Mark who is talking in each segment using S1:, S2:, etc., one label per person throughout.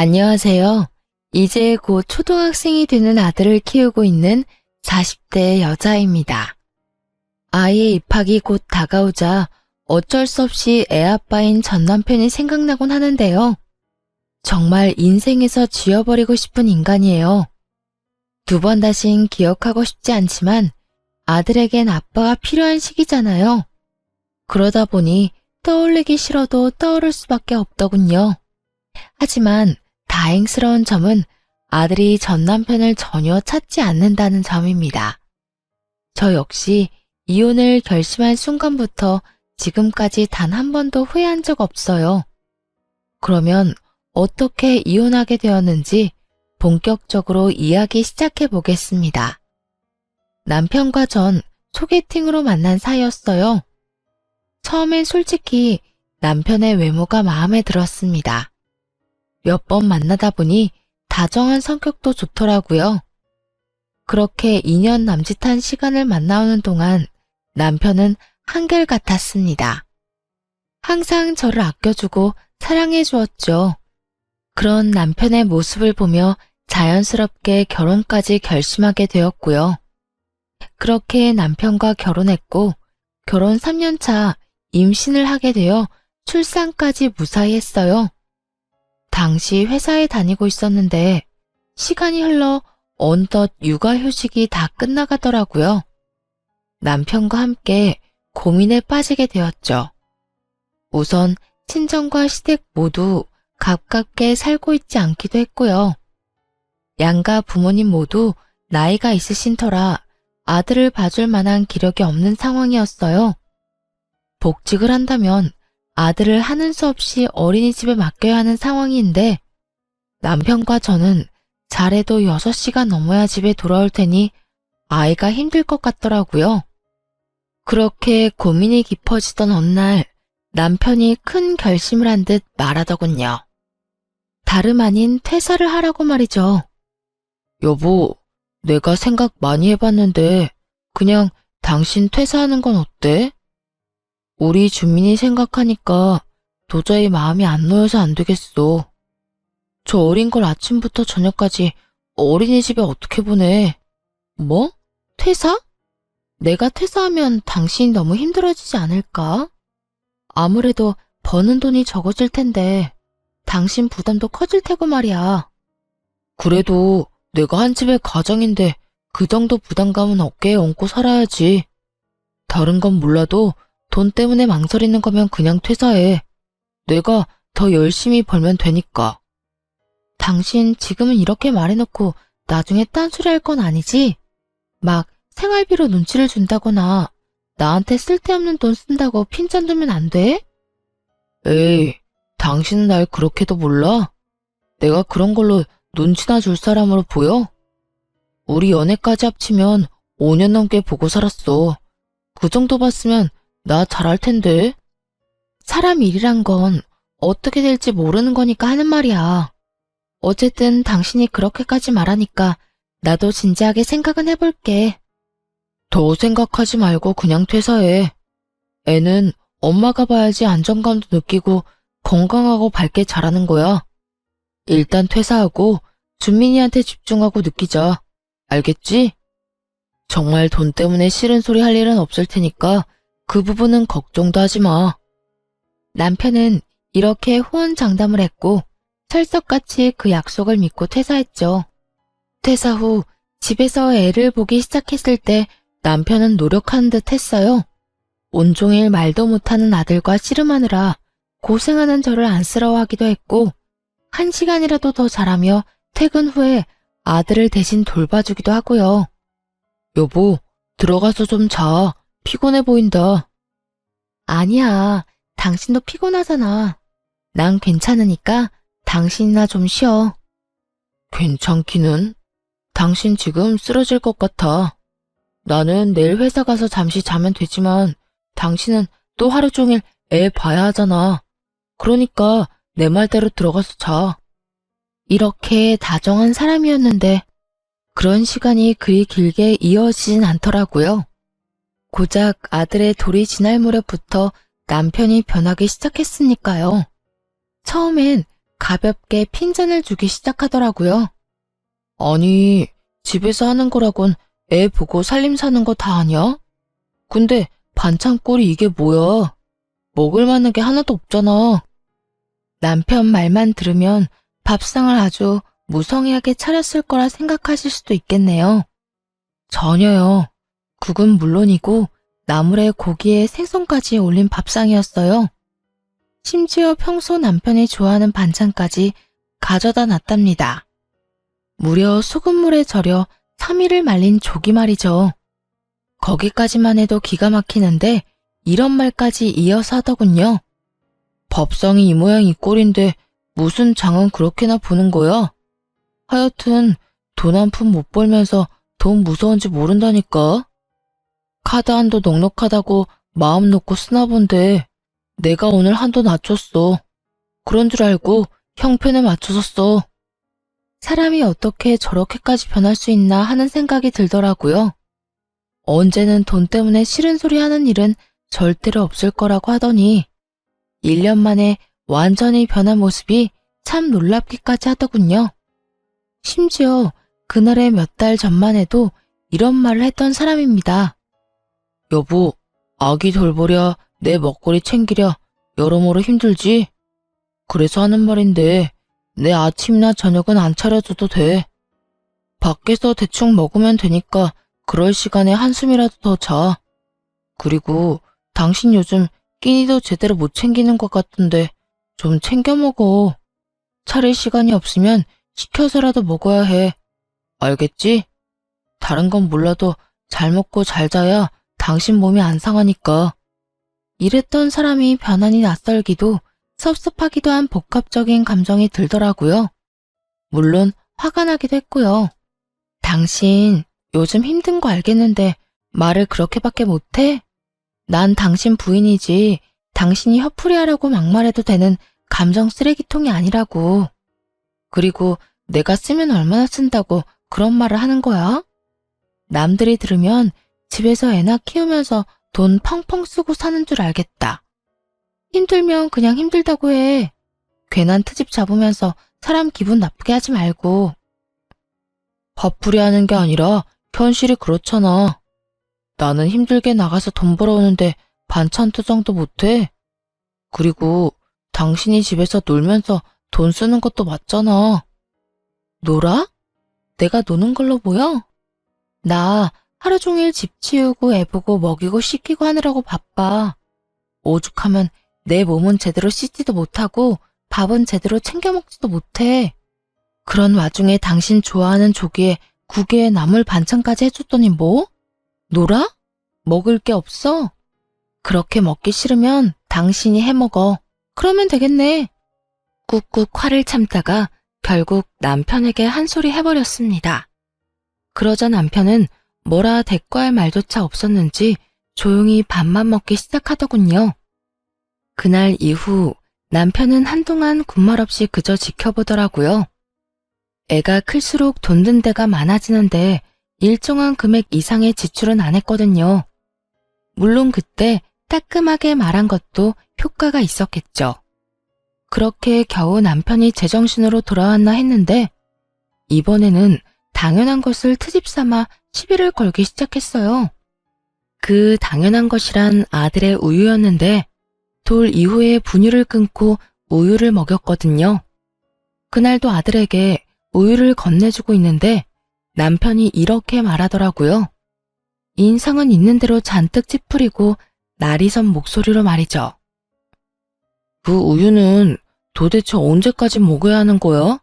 S1: 안녕하세요. 이제 곧 초등학생이 되는 아들을 키우고 있는 40대 여자입니다. 아이의 입학이 곧 다가오자 어쩔 수 없이 애아빠인 전 남편이 생각나곤 하는데요. 정말 인생에서 지워버리고 싶은 인간이에요. 두 번 다신 기억하고 싶지 않지만 아들에겐 아빠가 필요한 시기잖아요. 그러다 보니 떠올리기 싫어도 떠오를 수밖에 없더군요. 하지만 다행스러운 점은 아들이 전 남편을 전혀 찾지 않는다는 점입니다. 저 역시 이혼을 결심한 순간부터 지금까지 단 한 번도 후회한 적 없어요. 그러면 어떻게 이혼하게 되었는지 본격적으로 이야기 시작해 보겠습니다. 남편과 전 소개팅으로 만난 사이였어요. 처음엔 솔직히 남편의 외모가 마음에 들었습니다. 몇 번 만나다 보니 다정한 성격도 좋더라고요. 그렇게 2년 남짓한 시간을 만나오는 동안 남편은 한결같았습니다. 항상 저를 아껴주고 사랑해 주었죠. 그런 남편의 모습을 보며 자연스럽게 결혼까지 결심하게 되었고요. 그렇게 남편과 결혼했고 결혼 3년 차 임신을 하게 되어 출산까지 무사히 했어요. 당시 회사에 다니고 있었는데 시간이 흘러 어느덧 육아휴직이 다 끝나가더라고요. 남편과 함께 고민에 빠지게 되었죠. 우선 친정과 시댁 모두 가깝게 살고 있지 않기도 했고요. 양가 부모님 모두 나이가 있으신 터라 아들을 봐줄 만한 기력이 없는 상황이었어요. 복직을 한다면 아들을 하는 수 없이 어린이집에 맡겨야 하는 상황인데 남편과 저는 잘해도 6시가 넘어야 집에 돌아올 테니 아이가 힘들 것 같더라고요. 그렇게 고민이 깊어지던 어느 날 남편이 큰 결심을 한 듯 말하더군요. 다름 아닌 퇴사를 하라고 말이죠. 여보, 내가 생각 많이 해봤는데 그냥 당신 퇴사하는 건 어때? 우리 주민이 생각하니까 도저히 마음이 안 놓여서 안 되겠어. 저 어린 걸 아침부터 저녁까지 어린이집에 어떻게 보내? 뭐? 퇴사? 내가 퇴사하면 당신이 너무 힘들어지지 않을까? 아무래도 버는 돈이 적어질 텐데 당신 부담도 커질 테고 말이야. 그래도 내가 한 집의 가장인데 그 정도 부담감은 어깨에 얹고 살아야지. 다른 건 몰라도 돈 때문에 망설이는 거면 그냥 퇴사해. 내가 더 열심히 벌면 되니까. 당신 지금은 이렇게 말해놓고 나중에 딴소리 할 건 아니지? 막 생활비로 눈치를 준다거나 나한테 쓸데없는 돈 쓴다고 핀잔 두면 안 돼? 에이, 당신은 날 그렇게도 몰라? 내가 그런 걸로 눈치나 줄 사람으로 보여? 우리 연애까지 합치면 5년 넘게 보고 살았어. 그 정도 봤으면 나 잘할 텐데. 사람 일이란 건 어떻게 될지 모르는 거니까 하는 말이야. 어쨌든 당신이 그렇게까지 말하니까 나도 진지하게 생각은 해볼게. 더 생각하지 말고 그냥 퇴사해. 애는 엄마가 봐야지 안정감도 느끼고 건강하고 밝게 자라는 거야. 일단 퇴사하고 준민이한테 집중하고 느끼자. 알겠지? 정말 돈 때문에 싫은 소리 할 일은 없을 테니까 그 부분은 걱정도 하지 마. 남편은 이렇게 호언장담을 했고 철석같이 그 약속을 믿고 퇴사했죠. 퇴사 후 집에서 애를 보기 시작했을 때 남편은 노력하는 듯 했어요. 온종일 말도 못하는 아들과 씨름하느라 고생하는 저를 안쓰러워하기도 했고 1시간이라도 더 자라며 퇴근 후에 아들을 대신 돌봐주기도 하고요. 여보, 들어가서 좀 자. 피곤해 보인다. 아니야, 당신도 피곤하잖아. 난 괜찮으니까 당신이나 좀 쉬어. 괜찮기는? 당신 지금 쓰러질 것 같아. 나는 내일 회사 가서 잠시 자면 되지만 당신은 또 하루 종일 애 봐야 하잖아. 그러니까 내 말대로 들어가서 자. 이렇게 다정한 사람이었는데 그런 시간이 그리 길게 이어지진 않더라고요. 고작 아들의 돌이 지날 무렵부터 남편이 변하기 시작했으니까요. 처음엔 가볍게 핀잔을 주기 시작하더라고요. 아니, 집에서 하는 거라곤 애 보고 살림 사는 거 다 아냐? 근데 반찬꼴이 이게 뭐야? 먹을 만한 게 하나도 없잖아. 남편 말만 들으면 밥상을 아주 무성의하게 차렸을 거라 생각하실 수도 있겠네요. 전혀요. 국은 물론이고 나물에 고기에 생선까지 올린 밥상이었어요. 심지어 평소 남편이 좋아하는 반찬까지 가져다 놨답니다. 무려 소금물에 절여 3일을 말린 조기 말이죠. 거기까지만 해도 기가 막히는데 이런 말까지 이어서 하더군요. 밥상이 이 모양 이 꼴인데 무슨 장은 그렇게나 보는 거야? 하여튼 돈 한 푼 못 벌면서 돈 무서운지 모른다니까. 카드 한도 넉넉하다고 마음 놓고 쓰나 본데 내가 오늘 한도 낮췄어. 그런 줄 알고 형편에 맞춰서 써. 사람이 어떻게 저렇게까지 변할 수 있나 하는 생각이 들더라고요. 언제는 돈 때문에 싫은 소리 하는 일은 절대로 없을 거라고 하더니 1년 만에 완전히 변한 모습이 참 놀랍기까지 하더군요. 심지어 그날의 몇 달 전만 해도 이런 말을 했던 사람입니다. 여보, 아기 돌보랴, 내 먹거리 챙기랴, 여러모로 힘들지? 그래서 하는 말인데 내 아침이나 저녁은 안 차려줘도 돼. 밖에서 대충 먹으면 되니까 그럴 시간에 한숨이라도 더 자. 그리고 당신 요즘 끼니도 제대로 못 챙기는 것 같은데 좀 챙겨 먹어. 차릴 시간이 없으면 시켜서라도 먹어야 해. 알겠지? 다른 건 몰라도 잘 먹고 잘 자야 당신 몸이 안 상하니까. 이랬던 사람이 변하니 낯설기도 섭섭하기도 한 복합적인 감정이 들더라고요. 물론 화가 나기도 했고요. 당신 요즘 힘든 거 알겠는데 말을 그렇게밖에 못해? 난 당신 부인이지 당신이 화풀이하라고 막말해도 되는 감정 쓰레기통이 아니라고. 그리고 내가 쓰면 얼마나 쓴다고 그런 말을 하는 거야? 남들이 들으면 집에서 애나 키우면서 돈 펑펑 쓰고 사는 줄 알겠다. 힘들면 그냥 힘들다고 해. 괜한 트집 잡으면서 사람 기분 나쁘게 하지 말고. 화풀이 하는 게 아니라 현실이 그렇잖아. 나는 힘들게 나가서 돈 벌어오는데 반찬 투정도 못해. 그리고 당신이 집에서 놀면서 돈 쓰는 것도 맞잖아. 놀아? 내가 노는 걸로 보여? 나 하루 종일 집 치우고 애 보고 먹이고 씻기고 하느라고 바빠. 오죽하면 내 몸은 제대로 씻지도 못하고 밥은 제대로 챙겨 먹지도 못해. 그런 와중에 당신 좋아하는 조기에 국에 나물 반찬까지 해줬더니 뭐? 놀아? 먹을 게 없어? 그렇게 먹기 싫으면 당신이 해먹어. 그러면 되겠네. 꾹꾹 화를 참다가 결국 남편에게 한 소리 해버렸습니다. 그러자 남편은 뭐라 대꾸할 말조차 없었는지 조용히 밥만 먹기 시작하더군요. 그날 이후 남편은 한동안 군말 없이 그저 지켜보더라고요. 애가 클수록 돈 든 데가 많아지는데 일정한 금액 이상의 지출은 안 했거든요. 물론 그때 따끔하게 말한 것도 효과가 있었겠죠. 그렇게 겨우 남편이 제정신으로 돌아왔나 했는데 이번에는 당연한 것을 트집 삼아 시비를 걸기 시작했어요. 그 당연한 것이란 아들의 우유였는데 돌 이후에 분유를 끊고 우유를 먹였거든요. 그날도 아들에게 우유를 건네주고 있는데 남편이 이렇게 말하더라고요. 인상은 있는 대로 잔뜩 찌푸리고 날이 선 목소리로 말이죠. 그 우유는 도대체 언제까지 먹어야 하는 거야?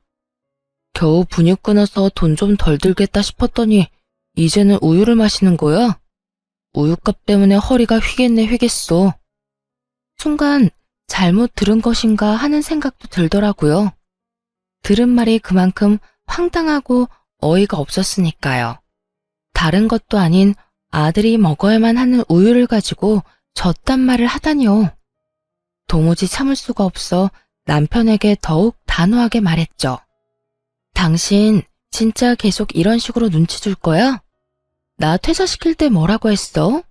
S1: 겨우 분유 끊어서 돈 좀 덜 들겠다 싶었더니 이제는 우유를 마시는 거야? 우유값 때문에 허리가 휘겠네 휘겠어. 순간 잘못 들은 것인가 하는 생각도 들더라고요. 들은 말이 그만큼 황당하고 어이가 없었으니까요. 다른 것도 아닌 아들이 먹어야만 하는 우유를 가지고 저딴 말을 하다니요. 도무지 참을 수가 없어 남편에게 더욱 단호하게 말했죠. 당신 진짜 계속 이런 식으로 눈치 줄 거야? 나 퇴사시킬 때 뭐라고 했어?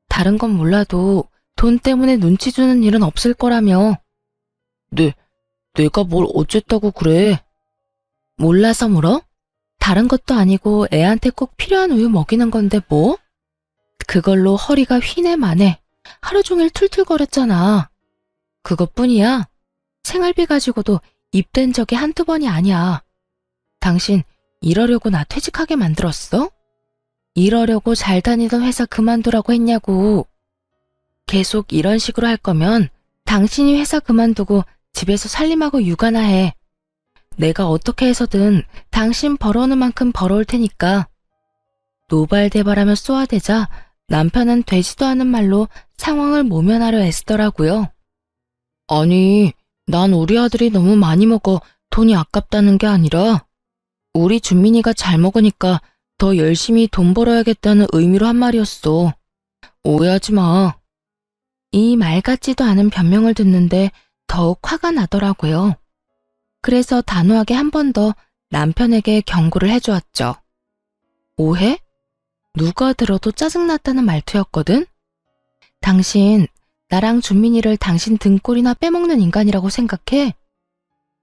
S1: 다른 건 몰라도 돈 때문에 눈치 주는 일은 없을 거라며. 내가 뭘 어쨌다고 그래? 몰라서 물어? 다른 것도 아니고 애한테 꼭 필요한 우유 먹이는 건데 뭐? 그걸로 허리가 휘네 마네. 하루 종일 툴툴거렸잖아. 그것뿐이야. 생활비 가지고도 입댄 적이 한두 번이 아니야. 당신 이러려고 나 퇴직하게 만들었어? 이러려고 잘 다니던 회사 그만두라고 했냐고. 계속 이런 식으로 할 거면 당신이 회사 그만두고 집에서 살림하고 육아나 해. 내가 어떻게 해서든 당신 벌어오는 만큼 벌어올 테니까. 노발대발하며 쏘아대자 남편은 되지도 않은 말로 상황을 모면하려 애쓰더라고요. 아니, 난 우리 아들이 너무 많이 먹어 돈이 아깝다는 게 아니라 우리 준민이가 잘 먹으니까 더 열심히 돈 벌어야겠다는 의미로 한 말이었어. 오해하지 마. 이 말 같지도 않은 변명을 듣는데 더욱 화가 나더라고요. 그래서 단호하게 한 번 더 남편에게 경고를 해주었죠. 오해? 누가 들어도 짜증났다는 말투였거든? 당신, 나랑 준민이를 당신 등골이나 빼먹는 인간이라고 생각해?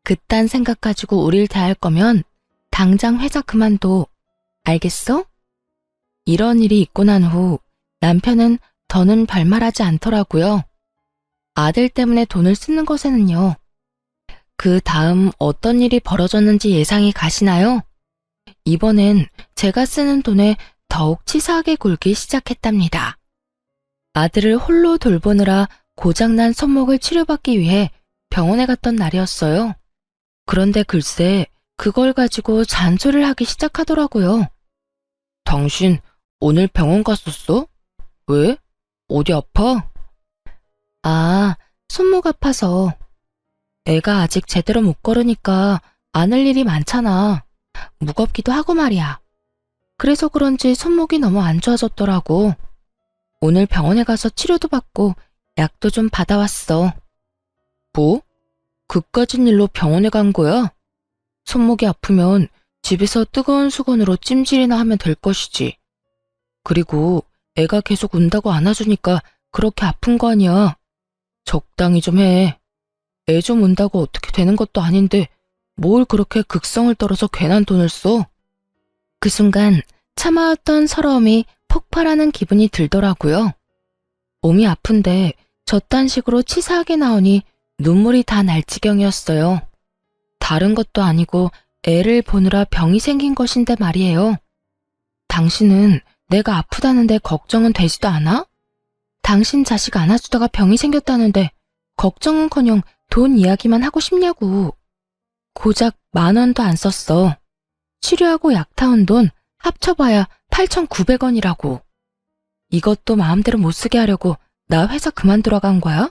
S1: 그딴 생각 가지고 우릴 대할 거면 당장 회사 그만둬. 알겠어? 이런 일이 있고 난 후 남편은 더는 별말하지 않더라고요. 아들 때문에 돈을 쓰는 것에는요. 그 다음 어떤 일이 벌어졌는지 예상이 가시나요? 이번엔 제가 쓰는 돈에 더욱 치사하게 굴기 시작했답니다. 아들을 홀로 돌보느라 고장난 손목을 치료받기 위해 병원에 갔던 날이었어요. 그런데 글쎄 그걸 가지고 잔소리를 하기 시작하더라고요. 당신 오늘 병원 갔었어? 왜? 어디 아파? 아, 손목 아파서. 애가 아직 제대로 못 걸으니까 안을 일이 많잖아. 무겁기도 하고 말이야. 그래서 그런지 손목이 너무 안 좋아졌더라고. 오늘 병원에 가서 치료도 받고 약도 좀 받아왔어. 뭐? 그까진 일로 병원에 간 거야? 손목이 아프면 집에서 뜨거운 수건으로 찜질이나 하면 될 것이지. 그리고 애가 계속 운다고 안아주니까 그렇게 아픈 거 아니야. 적당히 좀 해. 애 좀 운다고 어떻게 되는 것도 아닌데 뭘 그렇게 극성을 떨어서 괜한 돈을 써? 그 순간 참아왔던 서러움이 폭발하는 기분이 들더라고요. 몸이 아픈데 저딴 식으로 치사하게 나오니 눈물이 다 날 지경이었어요. 다른 것도 아니고 애를 보느라 병이 생긴 것인데 말이에요. 당신은 내가 아프다는데 걱정은 되지도 않아? 당신 자식 안아주다가 병이 생겼다는데 걱정은커녕 돈 이야기만 하고 싶냐고. 고작 10,000원도 안 썼어. 치료하고 약 타온 돈 합쳐봐야 8,900원이라고. 이것도 마음대로 못 쓰게 하려고 나 회사 그만두러 간 거야?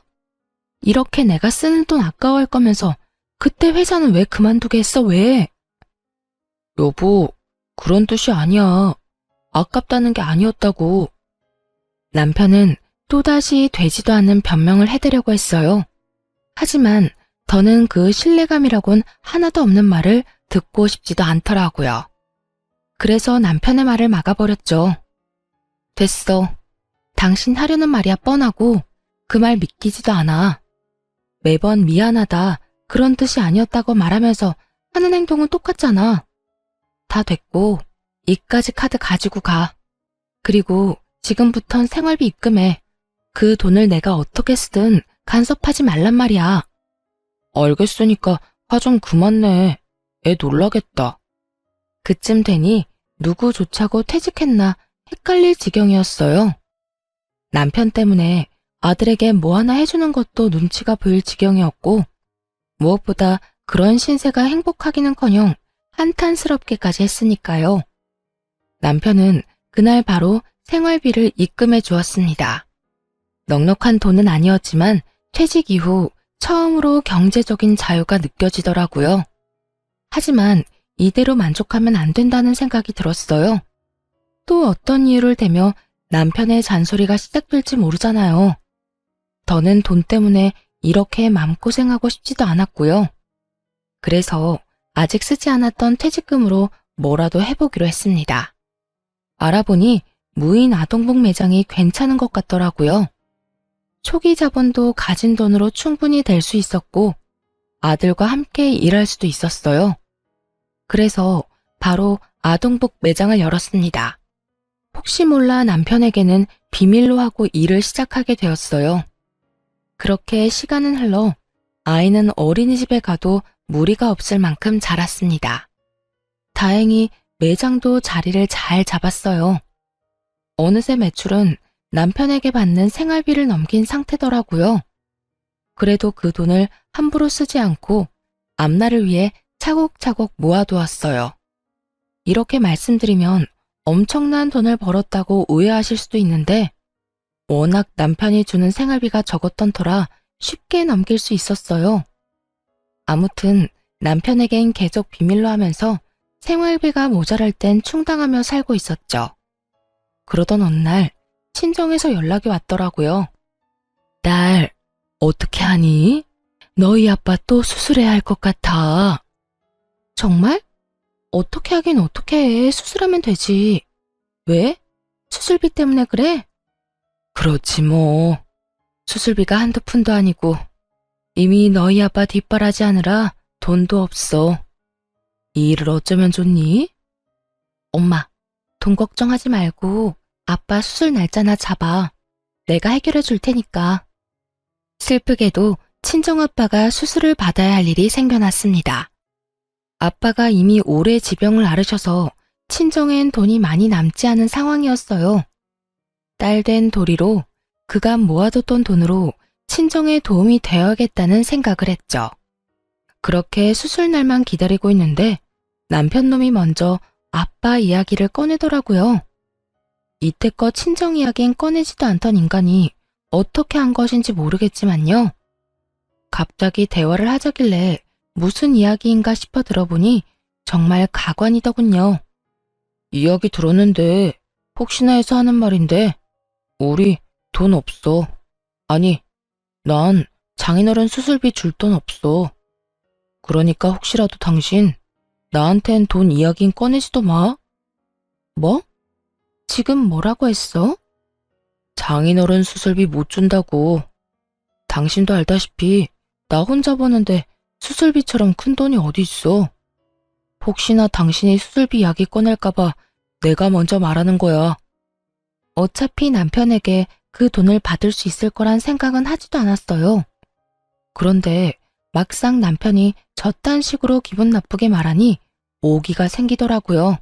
S1: 이렇게 내가 쓰는 돈 아까워할 거면서 그때 회사는 왜 그만두게 했어, 왜? 여보, 그런 뜻이 아니야. 아깝다는 게 아니었다고. 남편은 또다시 되지도 않는 변명을 해대려고 했어요. 하지만 더는 그 신뢰감이라곤 하나도 없는 말을 듣고 싶지도 않더라고요. 그래서 남편의 말을 막아버렸죠. 됐어. 당신 하려는 말이야 뻔하고 그 말 믿기지도 않아. 매번 미안하다 그런 뜻이 아니었다고 말하면서 하는 행동은 똑같잖아. 다 됐고 이까지 카드 가지고 가. 그리고 지금부턴 생활비 입금해. 그 돈을 내가 어떻게 쓰든 간섭하지 말란 말이야. 알겠으니까 화 좀 그만 내. 애 놀라겠다. 그쯤 되니 누구 조차고 퇴직했나 헷갈릴 지경이었어요. 남편 때문에 아들에게 뭐 하나 해주는 것도 눈치가 보일 지경이었고 무엇보다 그런 신세가 행복하기는커녕 한탄스럽게까지 했으니까요. 남편은 그날 바로 생활비를 입금해 주었습니다. 넉넉한 돈은 아니었지만 퇴직 이후 처음으로 경제적인 자유가 느껴지더라고요. 하지만 이대로 만족하면 안 된다는 생각이 들었어요. 또 어떤 이유를 대며 남편의 잔소리가 시작될지 모르잖아요. 더는 돈 때문에 이렇게 마음고생하고 싶지도 않았고요. 그래서 아직 쓰지 않았던 퇴직금으로 뭐라도 해보기로 했습니다. 알아보니 무인 아동복 매장이 괜찮은 것 같더라고요. 초기 자본도 가진 돈으로 충분히 될 수 있었고 아들과 함께 일할 수도 있었어요. 그래서 바로 아동복 매장을 열었습니다. 혹시 몰라 남편에게는 비밀로 하고 일을 시작하게 되었어요. 그렇게 시간은 흘러 아이는 어린이집에 가도 무리가 없을 만큼 자랐습니다. 다행히 매장도 자리를 잘 잡았어요. 어느새 매출은 남편에게 받는 생활비를 넘긴 상태더라고요. 그래도 그 돈을 함부로 쓰지 않고 앞날을 위해 차곡차곡 모아두었어요. 이렇게 말씀드리면 엄청난 돈을 벌었다고 오해하실 수도 있는데 워낙 남편이 주는 생활비가 적었던 터라 쉽게 넘길 수 있었어요. 아무튼 남편에겐 계속 비밀로 하면서 생활비가 모자랄 땐 충당하며 살고 있었죠. 그러던 어느 날 친정에서 연락이 왔더라고요. 딸, 어떻게 하니? 너희 아빠 또 수술해야 할 것 같아. 정말? 어떻게 하긴 어떻게 해. 수술하면 되지. 왜? 수술비 때문에 그래? 그렇지 뭐. 수술비가 한두 푼도 아니고 이미 너희 아빠 뒷바라지 하느라 돈도 없어. 이 일을 어쩌면 좋니? 엄마, 돈 걱정하지 말고 아빠 수술 날짜나 잡아. 내가 해결해 줄 테니까. 슬프게도 친정아빠가 수술을 받아야 할 일이 생겨났습니다. 아빠가 이미 오래 지병을 앓으셔서 친정엔 돈이 많이 남지 않은 상황이었어요. 딸 된 도리로 그간 모아뒀던 돈으로 친정에 도움이 되어야겠다는 생각을 했죠. 그렇게 수술 날만 기다리고 있는데 남편 놈이 먼저 아빠 이야기를 꺼내더라고요. 이때껏 친정 이야기엔 꺼내지도 않던 인간이 어떻게 한 것인지 모르겠지만요. 갑자기 대화를 하자길래 무슨 이야기인가 싶어 들어보니 정말 가관이더군요. 이야기 들었는데 혹시나 해서 하는 말인데 우리 돈 없어. 아니, 난 장인어른 수술비 줄 돈 없어. 그러니까 혹시라도 당신 나한텐 돈 이야긴 꺼내지도 마. 뭐? 지금 뭐라고 했어? 장인어른 수술비 못 준다고. 당신도 알다시피 나 혼자 버는데 수술비처럼 큰 돈이 어디 있어. 혹시나 당신이 수술비 이야기 꺼낼까봐 내가 먼저 말하는 거야. 어차피 남편에게 그 돈을 받을 수 있을 거란 생각은 하지도 않았어요. 그런데 막상 남편이 저딴 식으로 기분 나쁘게 말하니 오기가 생기더라고요.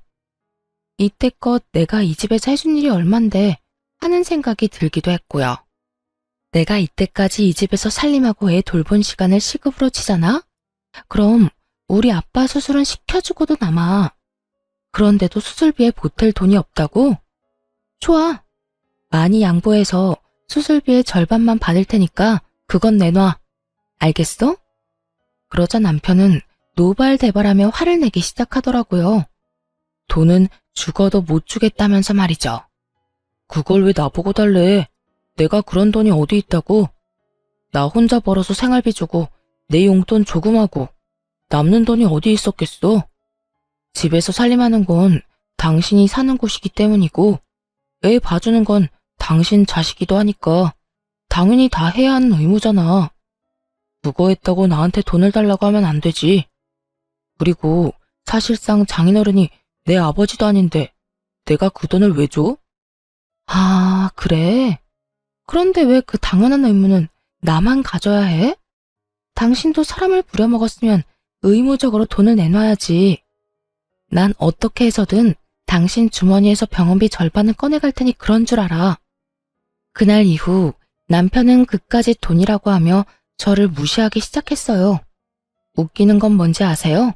S1: 이때껏 내가 이 집에서 해준 일이 얼만데 하는 생각이 들기도 했고요. 내가 이때까지 이 집에서 살림하고 애 돌본 시간을 시급으로 치잖아? 그럼 우리 아빠 수술은 시켜주고도 남아. 그런데도 수술비에 보탤 돈이 없다고? 좋아. 많이 양보해서 수술비의 절반만 받을 테니까 그건 내놔. 알겠어? 그러자 남편은 노발대발하며 화를 내기 시작하더라고요. 돈은 죽어도 못 주겠다면서 말이죠. 그걸 왜 나보고 달래? 내가 그런 돈이 어디 있다고? 나 혼자 벌어서 생활비 주고 내 용돈 조금하고 남는 돈이 어디 있었겠어? 집에서 살림하는 건 당신이 사는 곳이기 때문이고 애 봐주는 건 당신 자식이기도 하니까 당연히 다 해야 하는 의무잖아. 그거 했다고 나한테 돈을 달라고 하면 안 되지. 그리고 사실상 장인어른이 내 아버지도 아닌데 내가 그 돈을 왜 줘? 아, 그래? 그런데 왜 그 당연한 의무는 나만 가져야 해? 당신도 사람을 부려먹었으면 의무적으로 돈을 내놔야지. 난 어떻게 해서든 당신 주머니에서 병원비 절반을 꺼내갈 테니 그런 줄 알아. 그날 이후 남편은 그까짓 돈이라고 하며 저를 무시하기 시작했어요. 웃기는 건 뭔지 아세요?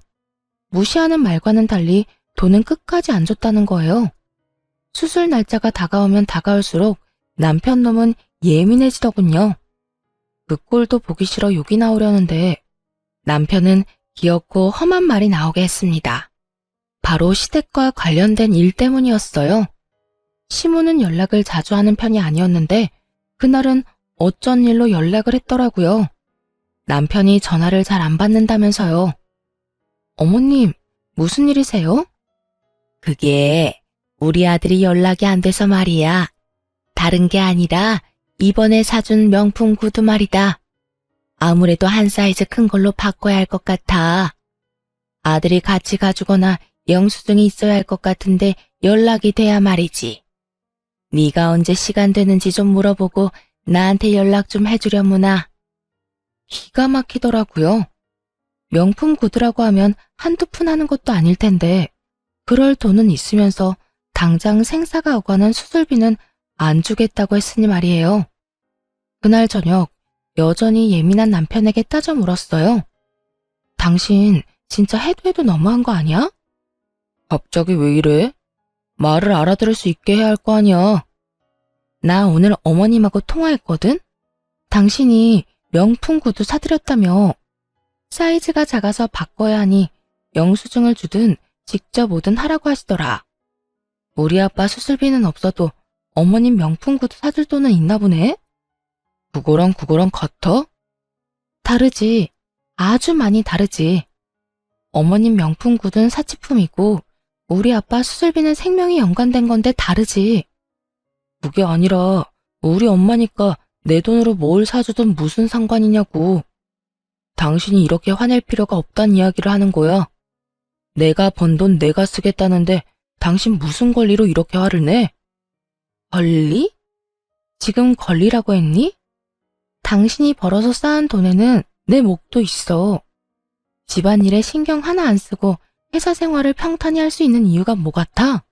S1: 무시하는 말과는 달리 돈은 끝까지 안 줬다는 거예요. 수술 날짜가 다가오면 다가올수록 남편 놈은 예민해지더군요. 그 꼴도 보기 싫어 욕이 나오려는데 남편은 귀엽고 험한 말이 나오게 했습니다. 바로 시댁과 관련된 일 때문이었어요. 시모는 연락을 자주 하는 편이 아니었는데 그날은 어쩐 일로 연락을 했더라고요. 남편이 전화를 잘 안 받는다면서요. 어머님, 무슨 일이세요? 그게 우리 아들이 연락이 안 돼서 말이야. 다른 게 아니라 이번에 사준 명품 구두 말이다. 아무래도 한 사이즈 큰 걸로 바꿔야 할 것 같아. 아들이 같이 가주거나 영수증이 있어야 할 것 같은데 연락이 돼야 말이지. 네가 언제 시간 되는지 좀 물어보고 나한테 연락 좀 해주려무나. 기가 막히더라고요. 명품 구두라고 하면 한두 푼 하는 것도 아닐 텐데 그럴 돈은 있으면서 당장 생사가 오가는 수술비는 안 주겠다고 했으니 말이에요. 그날 저녁 여전히 예민한 남편에게 따져 물었어요. 당신 진짜 해도 해도 너무한 거 아니야? 갑자기 왜 이래? 말을 알아들을 수 있게 해야 할 거 아니야. 나 오늘 어머님하고 통화했거든? 당신이 명품 구두 사드렸다며. 사이즈가 작아서 바꿔야 하니 영수증을 주든 직접 오든 하라고 하시더라. 우리 아빠 수술비는 없어도 어머님 명품 구두 사줄 돈은 있나 보네? 그거랑 같아? 다르지. 아주 많이 다르지. 어머님 명품 구두는 사치품이고 우리 아빠 수술비는 생명이 연관된 건데 다르지. 그게 아니라 우리 엄마니까 내 돈으로 뭘 사주든 무슨 상관이냐고. 당신이 이렇게 화낼 필요가 없단 이야기를 하는 거야. 내가 번 돈 내가 쓰겠다는데 당신 무슨 권리로 이렇게 화를 내? 권리? 지금 권리라고 했니? 당신이 벌어서 쌓은 돈에는 내 몫도 있어. 집안일에 신경 하나 안 쓰고 회사 생활을 평탄히 할 수 있는 이유가 뭐 같아?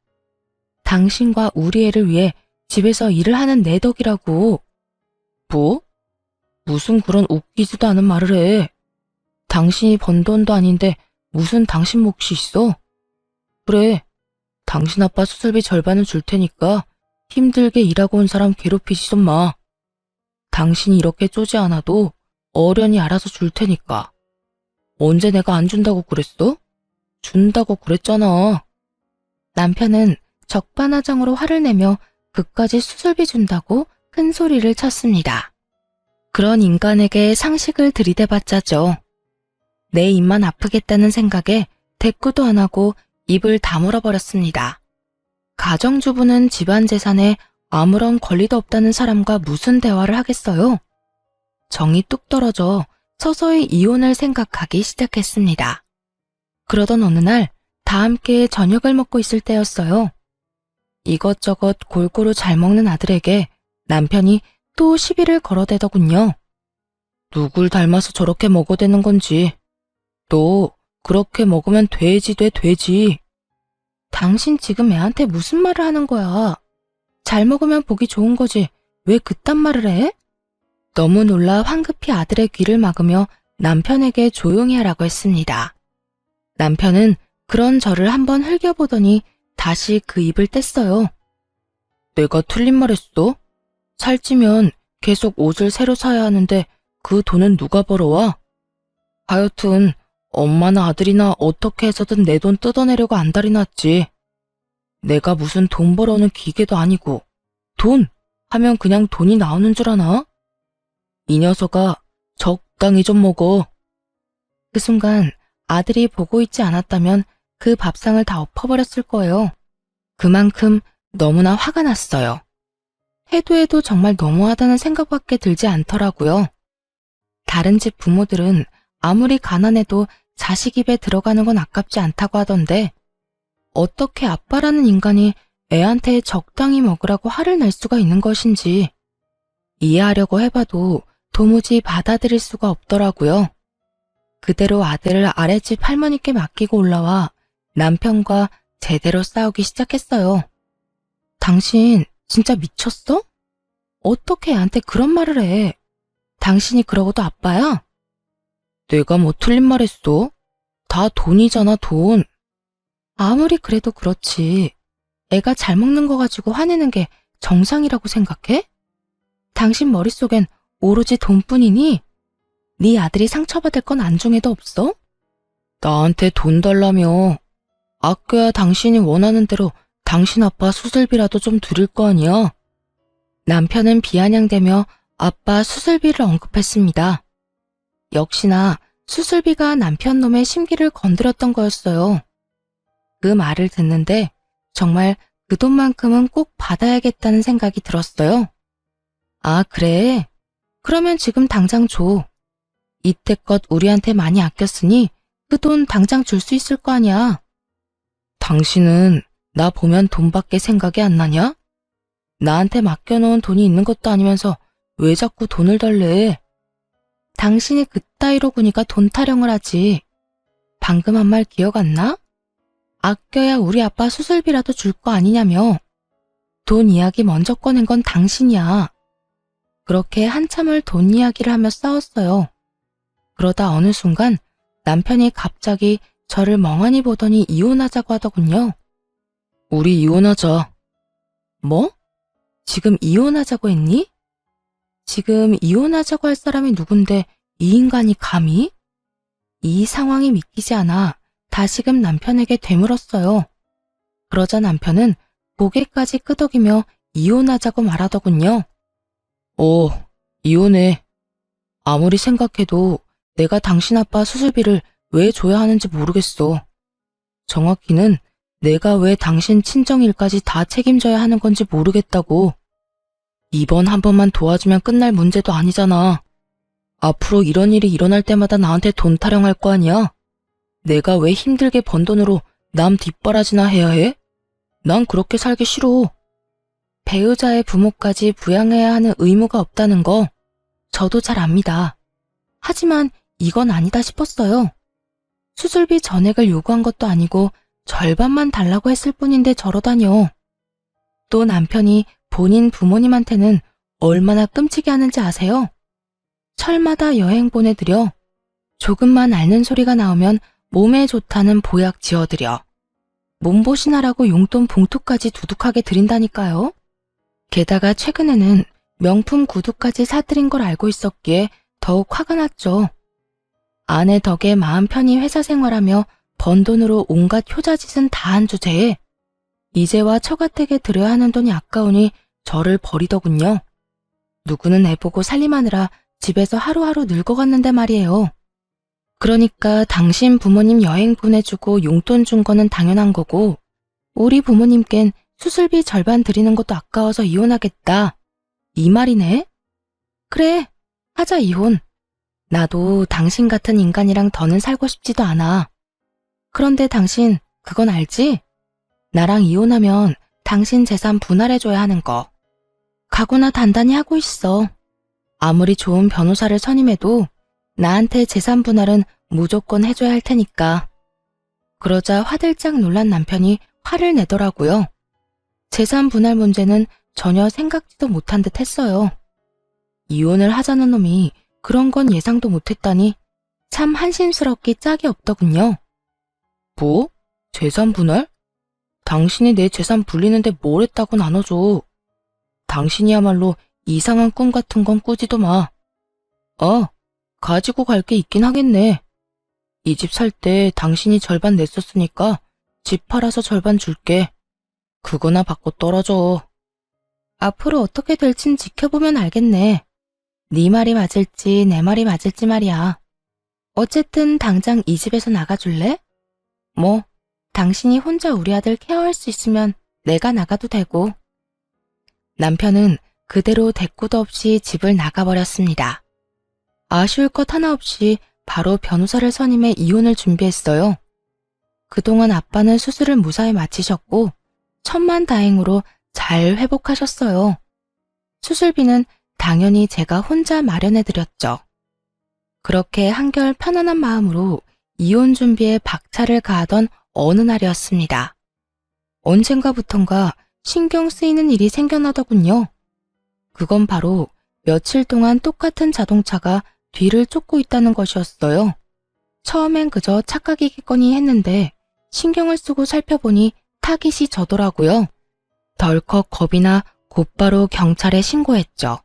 S1: 당신과 우리 애를 위해 집에서 일을 하는 내 덕이라고. 뭐? 무슨 그런 웃기지도 않은 말을 해. 당신이 번 돈도 아닌데 무슨 당신 몫이 있어? 그래, 당신 아빠 수술비 절반은 줄 테니까 힘들게 일하고 온 사람 괴롭히지 좀 마. 당신이 이렇게 쪼지 않아도 어련히 알아서 줄 테니까. 언제 내가 안 준다고 그랬어? 준다고 그랬잖아. 남편은 적반하장으로 화를 내며 그까지 수술비 준다고 큰 소리를 쳤습니다. 그런 인간에게 상식을 들이대봤자죠. 내 입만 아프겠다는 생각에 대꾸도 안 하고 입을 다물어 버렸습니다. 가정주부는 집안 재산에 아무런 권리도 없다는 사람과 무슨 대화를 하겠어요? 정이 뚝 떨어져 서서히 이혼을 생각하기 시작했습니다. 그러던 어느 날 다 함께 저녁을 먹고 있을 때였어요. 이것저것 골고루 잘 먹는 아들에게 남편이 또 시비를 걸어대더군요. 누굴 닮아서 저렇게 먹어대는 건지. 너 그렇게 먹으면 돼지 돼, 돼지. 당신 지금 애한테 무슨 말을 하는 거야? 잘 먹으면 보기 좋은 거지. 왜 그딴 말을 해? 너무 놀라 황급히 아들의 귀를 막으며 남편에게 조용히 하라고 했습니다. 남편은 그런 저를 한번 흘겨보더니 다시 그 입을 뗐어요. 내가 틀린 말 했어? 살찌면 계속 옷을 새로 사야 하는데 그 돈은 누가 벌어와? 하여튼 엄마나 아들이나 어떻게 해서든 내 돈 뜯어내려고 안달이 났지. 내가 무슨 돈 벌어오는 기계도 아니고 돈 하면 그냥 돈이 나오는 줄 아나? 이 녀석아, 적당히 좀 먹어. 그 순간 아들이 보고 있지 않았다면 그 밥상을 다 엎어버렸을 거예요. 그만큼 너무나 화가 났어요. 해도 해도 정말 너무하다는 생각밖에 들지 않더라고요. 다른 집 부모들은 아무리 가난해도 자식 입에 들어가는 건 아깝지 않다고 하던데 어떻게 아빠라는 인간이 애한테 적당히 먹으라고 화를 낼 수가 있는 것인지 이해하려고 해봐도 도무지 받아들일 수가 없더라고요. 그대로 아들을 아랫집 할머니께 맡기고 올라와 남편과 제대로 싸우기 시작했어요. 당신 진짜 미쳤어? 어떻게 애한테 그런 말을 해? 당신이 그러고도 아빠야? 내가 뭐 틀린 말 했어? 다 돈이잖아, 돈. 아무리 그래도 그렇지. 애가 잘 먹는 거 가지고 화내는 게 정상이라고 생각해? 당신 머릿속엔 오로지 돈뿐이니? 네 아들이 상처받을 건 안중에도 없어? 나한테 돈 달라며. 아껴야 당신이 원하는 대로 당신 아빠 수술비라도 좀 드릴 거 아니야. 남편은 비아냥대며 아빠 수술비를 언급했습니다. 역시나 수술비가 남편 놈의 심기를 건드렸던 거였어요. 그 말을 듣는데 정말 그 돈만큼은 꼭 받아야겠다는 생각이 들었어요. 아, 그래? 그러면 지금 당장 줘. 이때껏 우리한테 많이 아꼈으니 그 돈 당장 줄 수 있을 거 아니야. 당신은 나 보면 돈밖에 생각이 안 나냐? 나한테 맡겨놓은 돈이 있는 것도 아니면서 왜 자꾸 돈을 달래? 당신이 그따위로 구니까 돈 타령을 하지. 방금 한 말 기억 안 나? 아껴야 우리 아빠 수술비라도 줄 거 아니냐며. 돈 이야기 먼저 꺼낸 건 당신이야. 그렇게 한참을 돈 이야기를 하며 싸웠어요. 그러다 어느 순간 남편이 갑자기 저를 멍하니 보더니 이혼하자고 하더군요. 우리 이혼하자. 뭐? 지금 이혼하자고 했니? 지금 이혼하자고 할 사람이 누군데 이 인간이 감히? 이 상황이 믿기지 않아 다시금 남편에게 되물었어요. 그러자 남편은 고개까지 끄덕이며 이혼하자고 말하더군요. 이혼해. 아무리 생각해도 내가 당신 아빠 수술비를 왜 줘야 하는지 모르겠어. 정확히는 내가 왜 당신 친정일까지 다 책임져야 하는 건지 모르겠다고. 이번 한 번만 도와주면 끝날 문제도 아니잖아. 앞으로 이런 일이 일어날 때마다 나한테 돈 타령할 거 아니야? 내가 왜 힘들게 번 돈으로 남 뒷바라지나 해야 해? 난 그렇게 살기 싫어. 배우자의 부모까지 부양해야 하는 의무가 없다는 거 저도 잘 압니다. 하지만 이건 아니다 싶었어요. 수술비 전액을 요구한 것도 아니고 절반만 달라고 했을 뿐인데 저러다뇨. 또 남편이 본인 부모님한테는 얼마나 끔찍해 하는지 아세요? 철마다 여행 보내드려. 조금만 앓는 소리가 나오면 몸에 좋다는 보약 지어드려. 몸보신하라고 용돈 봉투까지 두둑하게 드린다니까요. 게다가 최근에는 명품 구두까지 사드린 걸 알고 있었기에 더욱 화가 났죠. 아내 덕에 마음 편히 회사 생활하며 번 돈으로 온갖 효자짓은 다 한 주제에 이제와 처가댁에 들여야 하는 돈이 아까우니 저를 버리더군요. 누구는 애보고 살림하느라 집에서 하루하루 늙어갔는데 말이에요. 그러니까 당신 부모님 여행 보내주고 용돈 준 거는 당연한 거고 우리 부모님껜 수술비 절반 드리는 것도 아까워서 이혼하겠다. 이 말이네? 그래, 하자 이혼. 나도 당신 같은 인간이랑 더는 살고 싶지도 않아. 그런데 당신 그건 알지? 나랑 이혼하면 당신 재산 분할해줘야 하는 거. 각오나 단단히 하고 있어. 아무리 좋은 변호사를 선임해도 나한테 재산 분할은 무조건 해줘야 할 테니까. 그러자 화들짝 놀란 남편이 화를 내더라고요. 재산 분할 문제는 전혀 생각지도 못한 듯 했어요. 이혼을 하자는 놈이 그런 건 예상도 못했다니 참 한심스럽기 짝이 없더군요. 뭐? 재산 분할? 당신이 내 재산 불리는데 뭘 했다고 나눠줘. 당신이야말로 이상한 꿈 같은 건 꾸지도 마. 가지고 갈 게 있긴 하겠네. 이 집 살 때 당신이 절반 냈었으니까 집 팔아서 절반 줄게. 그거나 받고 떨어져. 앞으로 어떻게 될진 지켜보면 알겠네. 네 말이 맞을지 내 말이 맞을지 말이야. 어쨌든 당장 이 집에서 나가줄래? 뭐, 당신이 혼자 우리 아들 케어할 수 있으면 내가 나가도 되고. 남편은 그대로 대꾸도 없이 집을 나가버렸습니다. 아쉬울 것 하나 없이 바로 변호사를 선임해 이혼을 준비했어요. 그동안 아빠는 수술을 무사히 마치셨고 천만다행으로 잘 회복하셨어요. 수술비는 당연히 제가 혼자 마련해드렸죠. 그렇게 한결 편안한 마음으로 이혼 준비에 박차를 가하던 어느 날이었습니다. 언젠가부턴가 신경 쓰이는 일이 생겨나더군요. 그건 바로 며칠 동안 똑같은 자동차가 뒤를 쫓고 있다는 것이었어요. 처음엔 그저 착각이겠거니 했는데 신경을 쓰고 살펴보니 타깃이 저더라고요. 덜컥 겁이 나 곧바로 경찰에 신고했죠.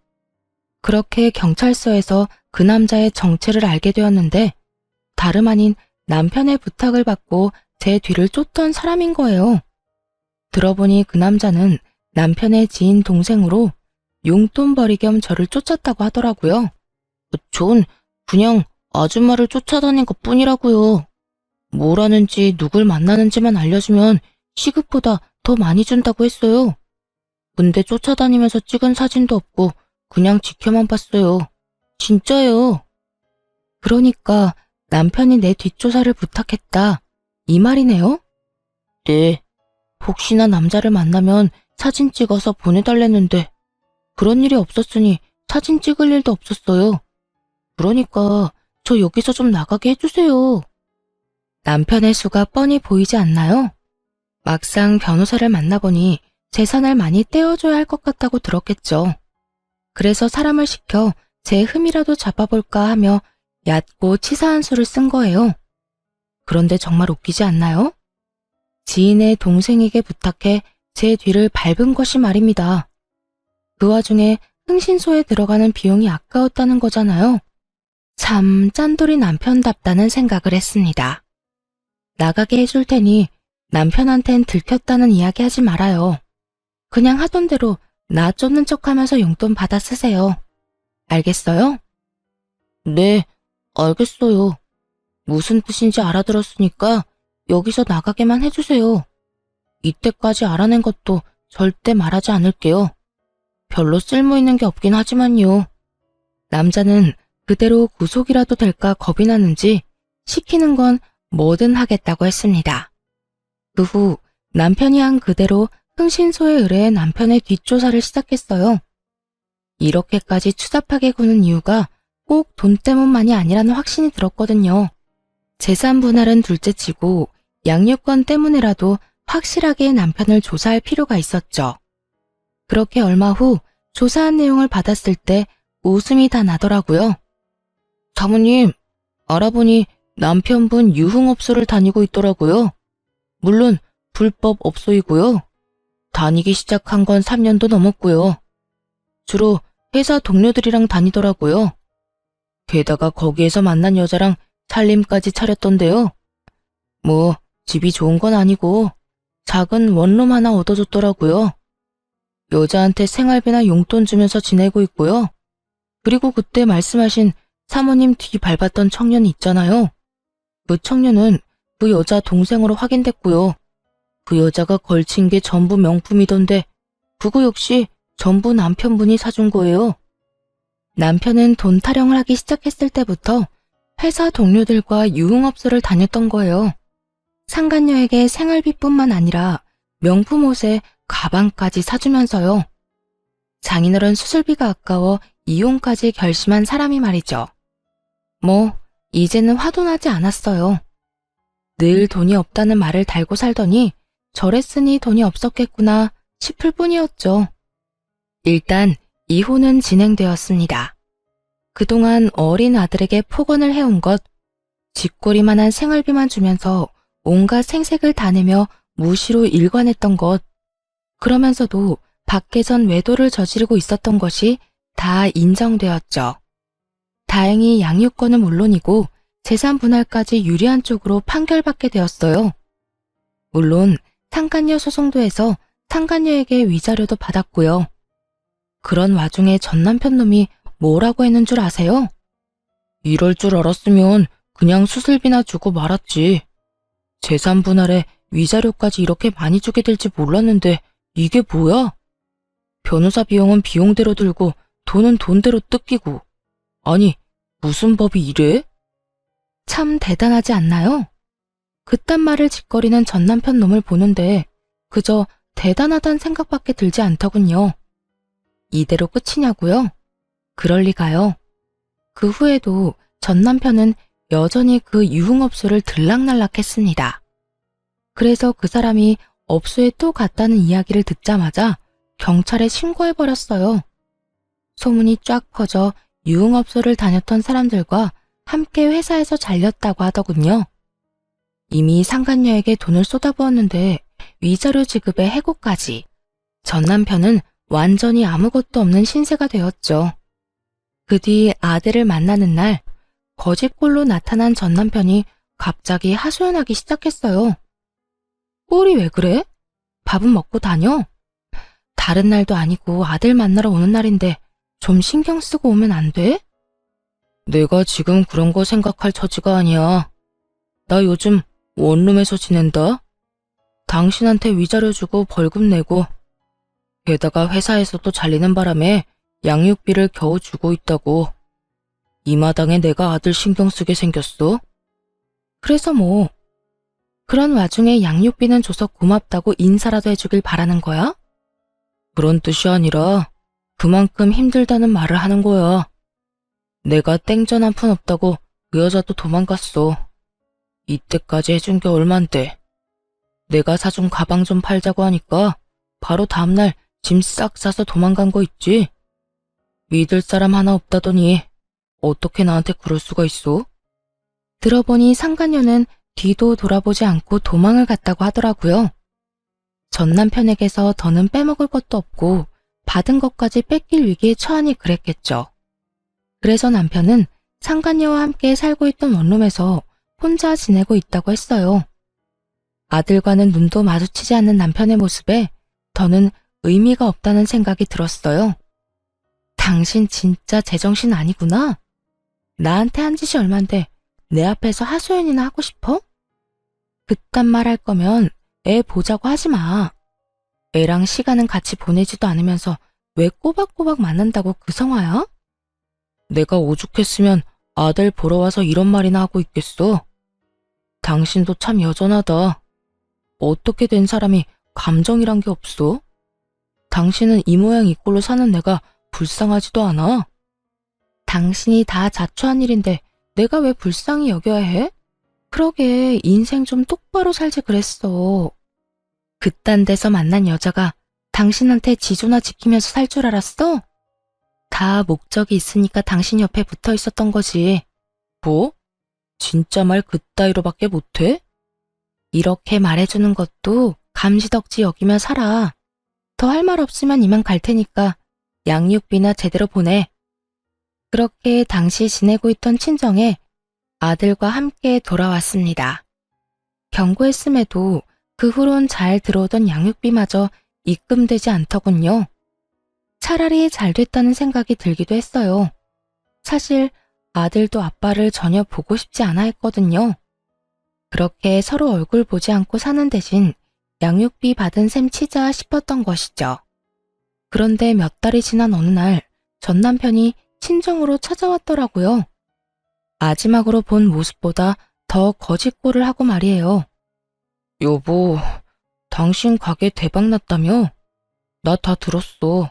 S1: 그렇게 경찰서에서 그 남자의 정체를 알게 되었는데 다름 아닌 남편의 부탁을 받고 제 뒤를 쫓던 사람인 거예요. 들어보니 그 남자는 남편의 지인 동생으로 용돈벌이 겸 저를 쫓았다고 하더라고요. 전 그냥 아줌마를 쫓아다닌 것 뿐이라고요. 뭘 하는지 누굴 만나는지만 알려주면 시급보다 더 많이 준다고 했어요. 근데 쫓아다니면서 찍은 사진도 없고 그냥 지켜만 봤어요. 진짜요. 그러니까 남편이 내 뒷조사를 부탁했다. 이 말이네요? 네. 혹시나 남자를 만나면 사진 찍어서 보내달랬는데 그런 일이 없었으니 사진 찍을 일도 없었어요. 그러니까 저 여기서 좀 나가게 해주세요. 남편의 수가 뻔히 보이지 않나요? 막상 변호사를 만나보니 재산을 많이 떼어줘야 할 것 같다고 들었겠죠. 그래서 사람을 시켜 제 흠이라도 잡아볼까 하며 얕고 치사한 수를 쓴 거예요. 그런데 정말 웃기지 않나요? 지인의 동생에게 부탁해 제 뒤를 밟은 것이 말입니다. 그 와중에 흥신소에 들어가는 비용이 아까웠다는 거잖아요. 참 짠돌이 남편답다는 생각을 했습니다. 나가게 해줄 테니 남편한텐 들켰다는 이야기 하지 말아요. 그냥 하던 대로 나 쫓는 척하면서 용돈 받아 쓰세요. 알겠어요? 네, 알겠어요. 무슨 뜻인지 알아들었으니까 여기서 나가게만 해주세요. 이때까지 알아낸 것도 절대 말하지 않을게요. 별로 쓸모있는 게 없긴 하지만요. 남자는 그대로 구속이라도 될까 겁이 나는지 시키는 건 뭐든 하겠다고 했습니다. 그 후 남편이 한 그대로 흥신소에 의뢰해 남편의 뒷조사를 시작했어요. 이렇게까지 추잡하게 구는 이유가 꼭 돈 때문만이 아니라는 확신이 들었거든요. 재산 분할은 둘째치고 양육권 때문에라도 확실하게 남편을 조사할 필요가 있었죠. 그렇게 얼마 후 조사한 내용을 받았을 때 웃음이 다 나더라고요. 사모님, 알아보니 남편분 유흥업소를 다니고 있더라고요. 물론 불법 업소이고요. 다니기 시작한 건 3년도 넘었고요. 주로 회사 동료들이랑 다니더라고요. 게다가 거기에서 만난 여자랑 살림까지 차렸던데요. 뭐 집이 좋은 건 아니고 작은 원룸 하나 얻어줬더라고요. 여자한테 생활비나 용돈 주면서 지내고 있고요. 그리고 그때 말씀하신 사모님 뒤 밟았던 청년이 있잖아요. 그 청년은 그 여자 동생으로 확인됐고요. 그 여자가 걸친 게 전부 명품이던데 그거 역시 전부 남편분이 사준 거예요. 남편은 돈 타령을 하기 시작했을 때부터 회사 동료들과 유흥업소를 다녔던 거예요. 상간녀에게 생활비뿐만 아니라 명품 옷에 가방까지 사주면서요. 장인어른 수술비가 아까워 이혼까지 결심한 사람이 말이죠. 뭐 이제는 화도 나지 않았어요. 늘 돈이 없다는 말을 달고 살더니 저랬으니 돈이 없었겠구나 싶을 뿐이었죠. 일단 이혼은 진행되었습니다. 그동안 어린 아들에게 폭언을 해온 것, 쥐꼬리만한 생활비만 주면서 온갖 생색을 다 내며 무시로 일관했던 것, 그러면서도 박해전 외도를 저지르고 있었던 것이 다 인정되었죠. 다행히 양육권은 물론이고 재산 분할까지 유리한 쪽으로 판결받게 되었어요. 물론 상간녀 소송도 해서 상간녀에게 위자료도 받았고요. 그런 와중에 전 남편 놈이 뭐라고 했는 줄 아세요? 이럴 줄 알았으면 그냥 수술비나 주고 말았지. 재산 분할에 위자료까지 이렇게 많이 주게 될지 몰랐는데 이게 뭐야? 변호사 비용은 비용대로 들고 돈은 돈대로 뜯기고. 아니, 무슨 법이 이래? 참 대단하지 않나요? 그딴 말을 짓거리는 전 남편 놈을 보는데 그저 대단하단 생각밖에 들지 않더군요. 이대로 끝이냐고요? 그럴 리가요. 그 후에도 전 남편은 여전히 그 유흥업소를 들락날락했습니다. 그래서 그 사람이 업소에 또 갔다는 이야기를 듣자마자 경찰에 신고해버렸어요. 소문이 쫙 퍼져 유흥업소를 다녔던 사람들과 함께 회사에서 잘렸다고 하더군요. 이미 상간녀에게 돈을 쏟아부었는데 위자료 지급에 해고까지. 전 남편은 완전히 아무것도 없는 신세가 되었죠. 그 뒤 아들을 만나는 날 거짓골로 나타난 전 남편이 갑자기 하소연하기 시작했어요. 꼴이 왜 그래? 밥은 먹고 다녀? 다른 날도 아니고 아들 만나러 오는 날인데 좀 신경 쓰고 오면 안 돼? 내가 지금 그런 거 생각할 처지가 아니야. 나 요즘 원룸에서 지낸다. 당신한테 위자료 주고 벌금 내고 게다가 회사에서도 잘리는 바람에 양육비를 겨우 주고 있다고. 이 마당에 내가 아들 신경 쓰게 생겼어? 그래서 뭐, 그런 와중에 양육비는 줘서 고맙다고 인사라도 해주길 바라는 거야? 그런 뜻이 아니라 그만큼 힘들다는 말을 하는 거야. 내가 땡전 한 푼 없다고 그 여자도 도망갔어. 이때까지 해준 게 얼만데. 내가 사준 가방 좀 팔자고 하니까 바로 다음날 짐 싹 싸서 도망간 거 있지? 믿을 사람 하나 없다더니 어떻게 나한테 그럴 수가 있어? 들어보니 상간녀는 뒤도 돌아보지 않고 도망을 갔다고 하더라고요. 전 남편에게서 더는 빼먹을 것도 없고 받은 것까지 뺏길 위기에 처하니 그랬겠죠. 그래서 남편은 상간녀와 함께 살고 있던 원룸에서 혼자 지내고 있다고 했어요. 아들과는 눈도 마주치지 않는 남편의 모습에 더는 의미가 없다는 생각이 들었어요. 당신 진짜 제정신 아니구나. 나한테 한 짓이 얼만데 내 앞에서 하소연이나 하고 싶어? 그딴 말 할 거면 애 보자고 하지 마. 애랑 시간은 같이 보내지도 않으면서 왜 꼬박꼬박 만난다고 그 성화야? 내가 오죽했으면 아들 보러 와서 이런 말이나 하고 있겠어. 당신도 참 여전하다. 어떻게 된 사람이 감정이란 게 없어? 당신은 이 모양 이 꼴로 사는 내가 불쌍하지도 않아. 당신이 다 자초한 일인데 내가 왜 불쌍히 여겨야 해? 그러게 인생 좀 똑바로 살지 그랬어. 그딴 데서 만난 여자가 당신한테 지조나 지키면서 살 줄 알았어? 다 목적이 있으니까 당신 옆에 붙어 있었던 거지. 뭐? 진짜 말 그따위로밖에 못해? 이렇게 말해주는 것도 감지덕지 여기며 살아. 더 할 말 없으면 이만 갈 테니까 양육비나 제대로 보내. 그렇게 당시 지내고 있던 친정에 아들과 함께 돌아왔습니다. 경고했음에도 그 후론 잘 들어오던 양육비마저 입금되지 않더군요. 차라리 잘 됐다는 생각이 들기도 했어요. 사실 아들도 아빠를 전혀 보고 싶지 않아 했거든요. 그렇게 서로 얼굴 보지 않고 사는 대신 양육비 받은 셈 치자 싶었던 것이죠. 그런데 몇 달이 지난 어느 날 전 남편이 친정으로 찾아왔더라고요. 마지막으로 본 모습보다 더 거짓골을 하고 말이에요. 여보, 당신 가게 대박 났다며? 나 다 들었어.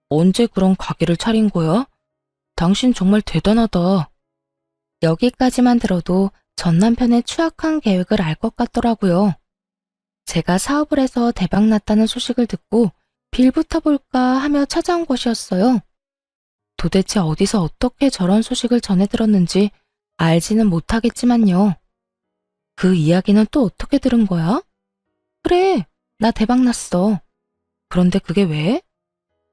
S1: 언제 그런 가게를 차린 거야? 당신 정말 대단하다. 여기까지만 들어도 전 남편의 추악한 계획을 알 것 같더라고요. 제가 사업을 해서 대박 났다는 소식을 듣고 빌부터 볼까 하며 찾아온 것이었어요. 도대체 어디서 어떻게 저런 소식을 전해 들었는지 알지는 못하겠지만요. 그 이야기는 또 어떻게 들은 거야? 그래, 나 대박 났어. 그런데 그게 왜?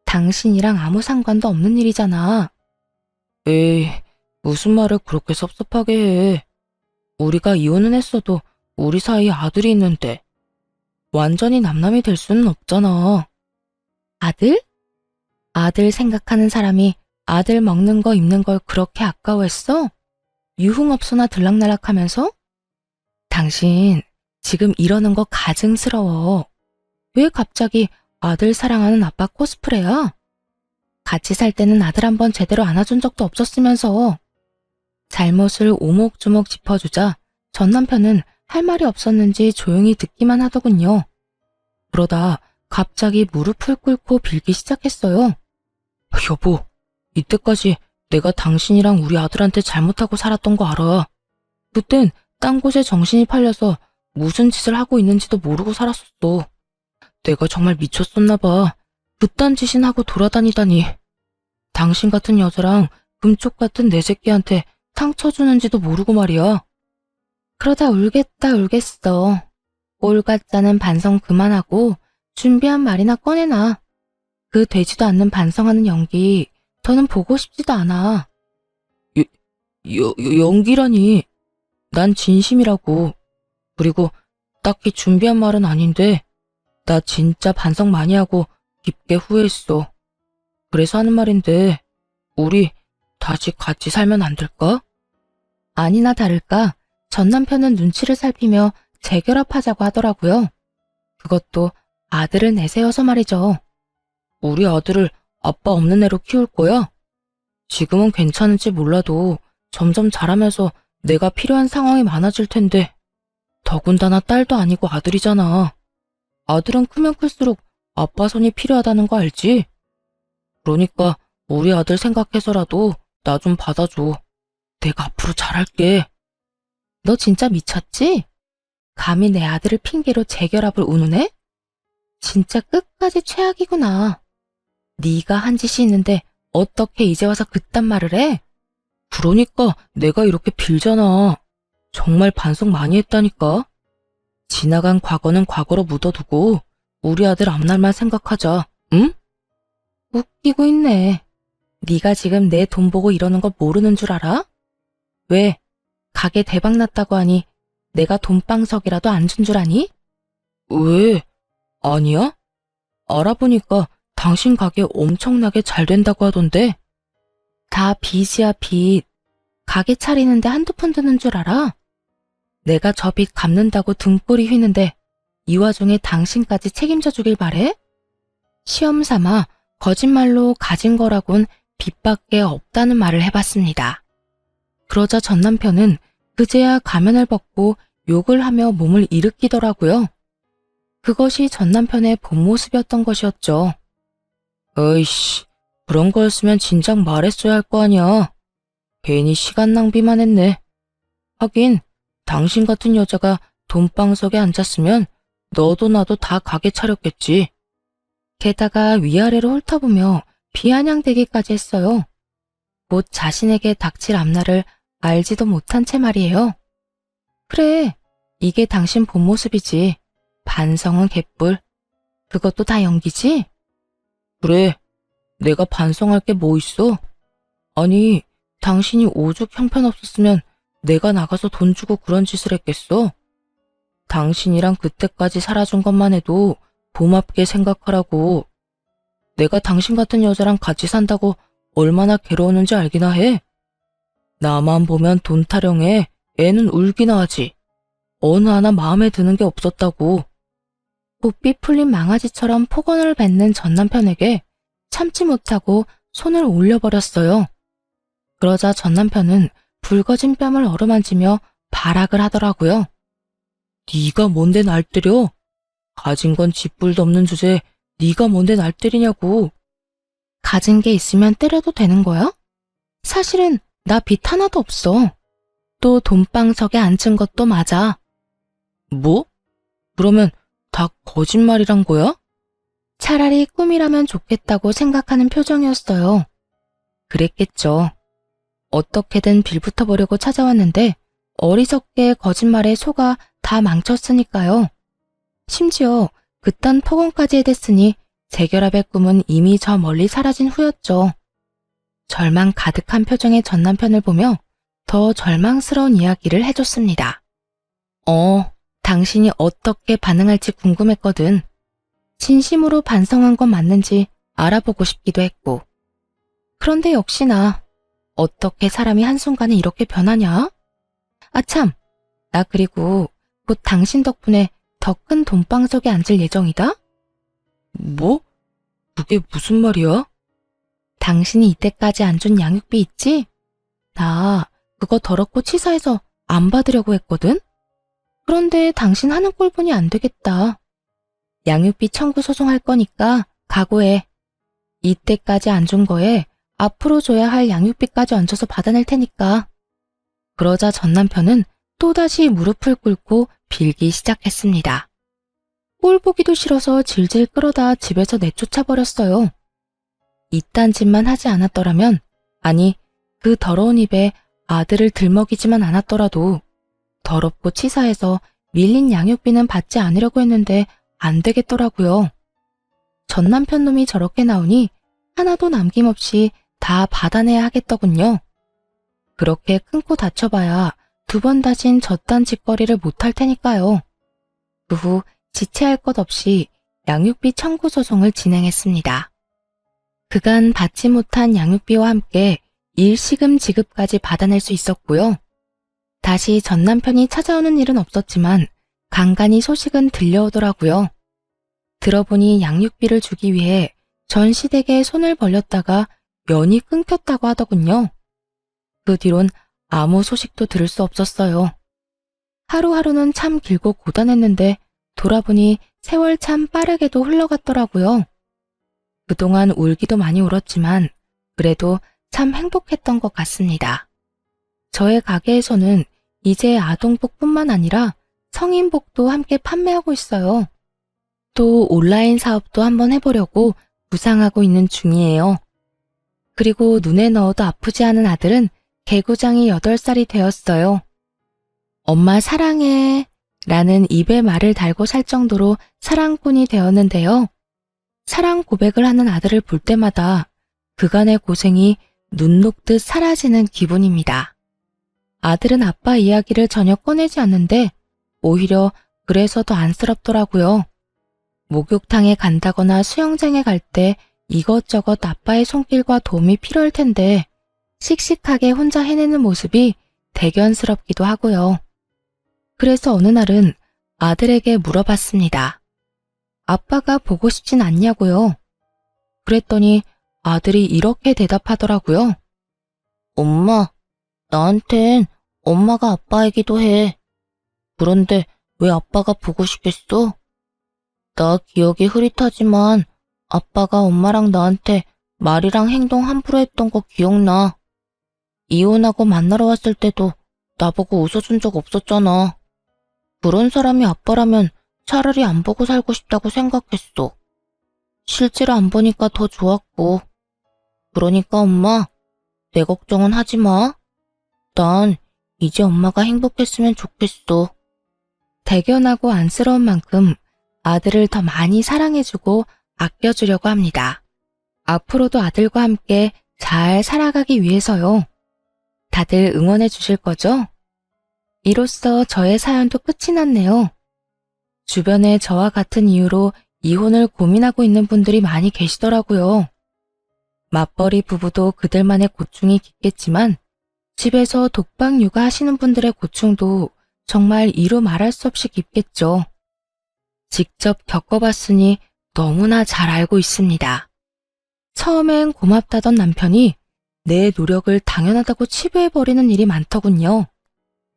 S1: 당신이랑 아무 상관도 없는 일이잖아. 에이, 무슨 말을 그렇게 섭섭하게 해. 우리가 이혼은 했어도 우리 사이에 아들이 있는데 완전히 남남이 될 수는 없잖아. 아들? 아들 생각하는 사람이 아들 먹는 거 입는 걸 그렇게 아까워했어? 유흥업소나 들락날락하면서? 당신 지금 이러는 거 가증스러워. 왜 갑자기 아들 사랑하는 아빠 코스프레야? 같이 살 때는 아들 한번 제대로 안아준 적도 없었으면서. 잘못을 오목조목 짚어주자 전 남편은 할 말이 없었는지 조용히 듣기만 하더군요. 그러다 갑자기 무릎을 꿇고 빌기 시작했어요. 여보, 이때까지 내가 당신이랑 우리 아들한테 잘못하고 살았던 거 알아. 그땐 딴 곳에 정신이 팔려서 무슨 짓을 하고 있는지도 모르고 살았었어. 내가 정말 미쳤었나 봐. 그딴 짓이나 하고 돌아다니다니. 당신 같은 여자랑 금쪽 같은 내 새끼한테 상처 주는지도 모르고 말이야. 그러다 울겠다 울겠어. 꼴 같자는 반성 그만하고 준비한 말이나 꺼내놔. 그 되지도 않는 반성하는 연기 더는 보고 싶지도 않아. 연기라니. 난 진심이라고. 그리고 딱히 준비한 말은 아닌데 나 진짜 반성 많이 하고 깊게 후회했어. 그래서 하는 말인데 우리 다시 같이 살면 안 될까? 아니나 다를까 전 남편은 눈치를 살피며 재결합하자고 하더라고요. 그것도 아들을 내세워서 말이죠. 우리 아들을 아빠 없는 애로 키울 거야? 지금은 괜찮을지 몰라도 점점 자라면서 내가 필요한 상황이 많아질 텐데, 더군다나 딸도 아니고 아들이잖아. 아들은 크면 클수록 아빠 손이 필요하다는 거 알지? 그러니까 우리 아들 생각해서라도 나 좀 받아줘. 내가 앞으로 잘할게. 너 진짜 미쳤지? 감히 내 아들을 핑계로 재결합을 운운해? 진짜 끝까지 최악이구나. 네가 한 짓이 있는데 어떻게 이제 와서 그딴 말을 해? 그러니까 내가 이렇게 빌잖아. 정말 반성 많이 했다니까. 지나간 과거는 과거로 묻어두고 우리 아들 앞날만 생각하자. 응? 웃기고 있네. 네가 지금 내 돈 보고 이러는 거 모르는 줄 알아? 왜? 가게 대박 났다고 하니 내가 돈방석이라도 안 준 줄 아니? 왜? 아니야? 알아보니까 당신 가게 엄청나게 잘 된다고 하던데. 다 빚이야, 빚. 가게 차리는데 한두 푼 드는 줄 알아? 내가 저 빚 갚는다고 등골이 휘는데 이 와중에 당신까지 책임져 주길 바래? 시험 삼아 거짓말로 가진 거라곤 빚밖에 없다는 말을 해봤습니다. 그러자 전 남편은 그제야 가면을 벗고 욕을 하며 몸을 일으키더라고요. 그것이 전 남편의 본 모습이었던 것이었죠. 어이씨, 그런 거였으면 진작 말했어야 할 거 아니야. 괜히 시간 낭비만 했네. 하긴 당신 같은 여자가 돈방석에 앉았으면 너도 나도 다 가게 차렸겠지. 게다가 위아래로 훑어보며 비아냥대기까지 했어요. 곧 자신에게 닥칠 앞날을 알지도 못한 채 말이에요. 그래, 이게 당신 본 모습이지. 반성은 개뿔. 그것도 다 연기지? 그래, 내가 반성할 게 뭐 있어? 아니, 당신이 오죽 형편없었으면 내가 나가서 돈 주고 그런 짓을 했겠어? 당신이랑 그때까지 살아준 것만 해도 고맙게 생각하라고. 내가 당신 같은 여자랑 같이 산다고 얼마나 괴로웠는지 알기나 해. 나만 보면 돈 타령해 애는 울기나 하지. 어느 하나 마음에 드는 게 없었다고. 고삐 풀린 망아지처럼 폭언을 뱉는 전 남편에게 참지 못하고 손을 올려버렸어요. 그러자 전 남편은 붉어진 뺨을 어루만지며 발악을 하더라고요. 네가 뭔데 날 때려? 가진 건 쥐뿔도 없는 주제에 네가 뭔데 날 때리냐고. 가진 게 있으면 때려도 되는 거야? 사실은 나 빚 하나도 없어. 또 돈방석에 앉은 것도 맞아. 뭐? 그러면 다 거짓말이란 거야? 차라리 꿈이라면 좋겠다고 생각하는 표정이었어요. 그랬겠죠. 어떻게든 빌붙어 보려고 찾아왔는데 어리석게 거짓말에 속아 다 망쳤으니까요. 심지어 그딴 폭언까지 해댔으니 재결합의 꿈은 이미 저 멀리 사라진 후였죠. 절망 가득한 표정의 전 남편을 보며 더 절망스러운 이야기를 해줬습니다. 당신이 어떻게 반응할지 궁금했거든. 진심으로 반성한 건 맞는지 알아보고 싶기도 했고. 그런데 역시나 어떻게 사람이 한순간에 이렇게 변하냐? 아참, 나 그리고 곧 당신 덕분에 더 큰 돈방석에 앉을 예정이다? 뭐? 그게 무슨 말이야? 당신이 이때까지 안 준 양육비 있지? 나 그거 더럽고 치사해서 안 받으려고 했거든? 그런데 당신 하는 꼴 보니 안 되겠다. 양육비 청구 소송할 거니까 각오해. 이때까지 안 준 거에 앞으로 줘야 할 양육비까지 얹어서 받아낼 테니까. 그러자 전 남편은 또다시 무릎을 꿇고 빌기 시작했습니다. 꼴 보기도 싫어서 질질 끌어다 집에서 내쫓아버렸어요. 이딴 짓만 하지 않았더라면, 아니, 그 더러운 입에 아들을 들먹이지만 않았더라도 더럽고 치사해서 밀린 양육비는 받지 않으려고 했는데 안 되겠더라고요. 전 남편 놈이 저렇게 나오니 하나도 남김없이 다 받아내야 하겠더군요. 그렇게 큰 코 다쳐봐야 두 번 다신 저딴 짓거리를 못할 테니까요. 그 후 지체할 것 없이 양육비 청구 소송을 진행했습니다. 그간 받지 못한 양육비와 함께 일시금 지급까지 받아낼 수 있었고요. 다시 전 남편이 찾아오는 일은 없었지만 간간히 소식은 들려오더라고요. 들어보니 양육비를 주기 위해 전 시댁에 손을 벌렸다가 연이 끊겼다고 하더군요. 그 뒤론 아무 소식도 들을 수 없었어요. 하루하루는 참 길고 고단했는데 돌아보니 세월 참 빠르게도 흘러갔더라고요. 그동안 울기도 많이 울었지만 그래도 참 행복했던 것 같습니다. 저의 가게에서는 이제 아동복뿐만 아니라 성인복도 함께 판매하고 있어요. 또 온라인 사업도 한번 해보려고 구상하고 있는 중이에요. 그리고 눈에 넣어도 아프지 않은 아들은 개구장이 8살이 되었어요. 엄마 사랑해 라는 입에 말을 달고 살 정도로 사랑꾼이 되었는데요. 사랑 고백을 하는 아들을 볼 때마다 그간의 고생이 눈 녹듯 사라지는 기분입니다. 아들은 아빠 이야기를 전혀 꺼내지 않는데 오히려 그래서 더 안쓰럽더라고요. 목욕탕에 간다거나 수영장에 갈 때 이것저것 아빠의 손길과 도움이 필요할 텐데 씩씩하게 혼자 해내는 모습이 대견스럽기도 하고요. 그래서 어느 날은 아들에게 물어봤습니다. 아빠가 보고 싶진 않냐고요. 그랬더니 아들이 이렇게 대답하더라고요. 엄마, 나한텐 엄마가 아빠이기도 해. 그런데 왜 아빠가 보고 싶겠어? 나 기억이 흐릿하지만 아빠가 엄마랑 나한테 말이랑 행동 함부로 했던 거 기억나. 이혼하고 만나러 왔을 때도 나보고 웃어준 적 없었잖아. 그런 사람이 아빠라면 차라리 안 보고 살고 싶다고 생각했어. 실제로 안 보니까 더 좋았고. 그러니까 엄마, 내 걱정은 하지 마. 난 이제 엄마가 행복했으면 좋겠어. 대견하고 안쓰러운 만큼 아들을 더 많이 사랑해주고 아껴주려고 합니다. 앞으로도 아들과 함께 잘 살아가기 위해서요. 다들 응원해 주실 거죠? 이로써 저의 사연도 끝이 났네요. 주변에 저와 같은 이유로 이혼을 고민하고 있는 분들이 많이 계시더라고요. 맞벌이 부부도 그들만의 고충이 깊겠지만 집에서 독박 육아하시는 분들의 고충도 정말 이루 말할 수 없이 깊겠죠. 직접 겪어봤으니 너무나 잘 알고 있습니다. 처음엔 고맙다던 남편이 내 노력을 당연하다고 치부해버리는 일이 많더군요.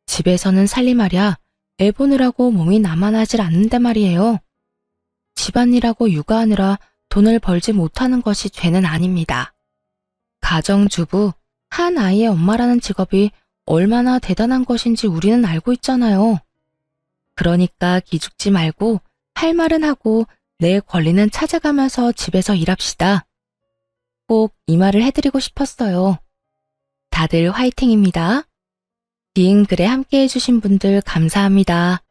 S1: 집에서는 살림하랴 애 보느라고 몸이 나만하질 않는데 말이에요. 집안일하고 육아하느라 돈을 벌지 못하는 것이 죄는 아닙니다. 가정주부, 한 아이의 엄마라는 직업이 얼마나 대단한 것인지 우리는 알고 있잖아요. 그러니까 기죽지 말고 할 말은 하고 내 권리는 찾아가면서 집에서 일합시다. 꼭 이 말을 해드리고 싶었어요. 다들 화이팅입니다. 긴 글에 함께 해주신 분들 감사합니다.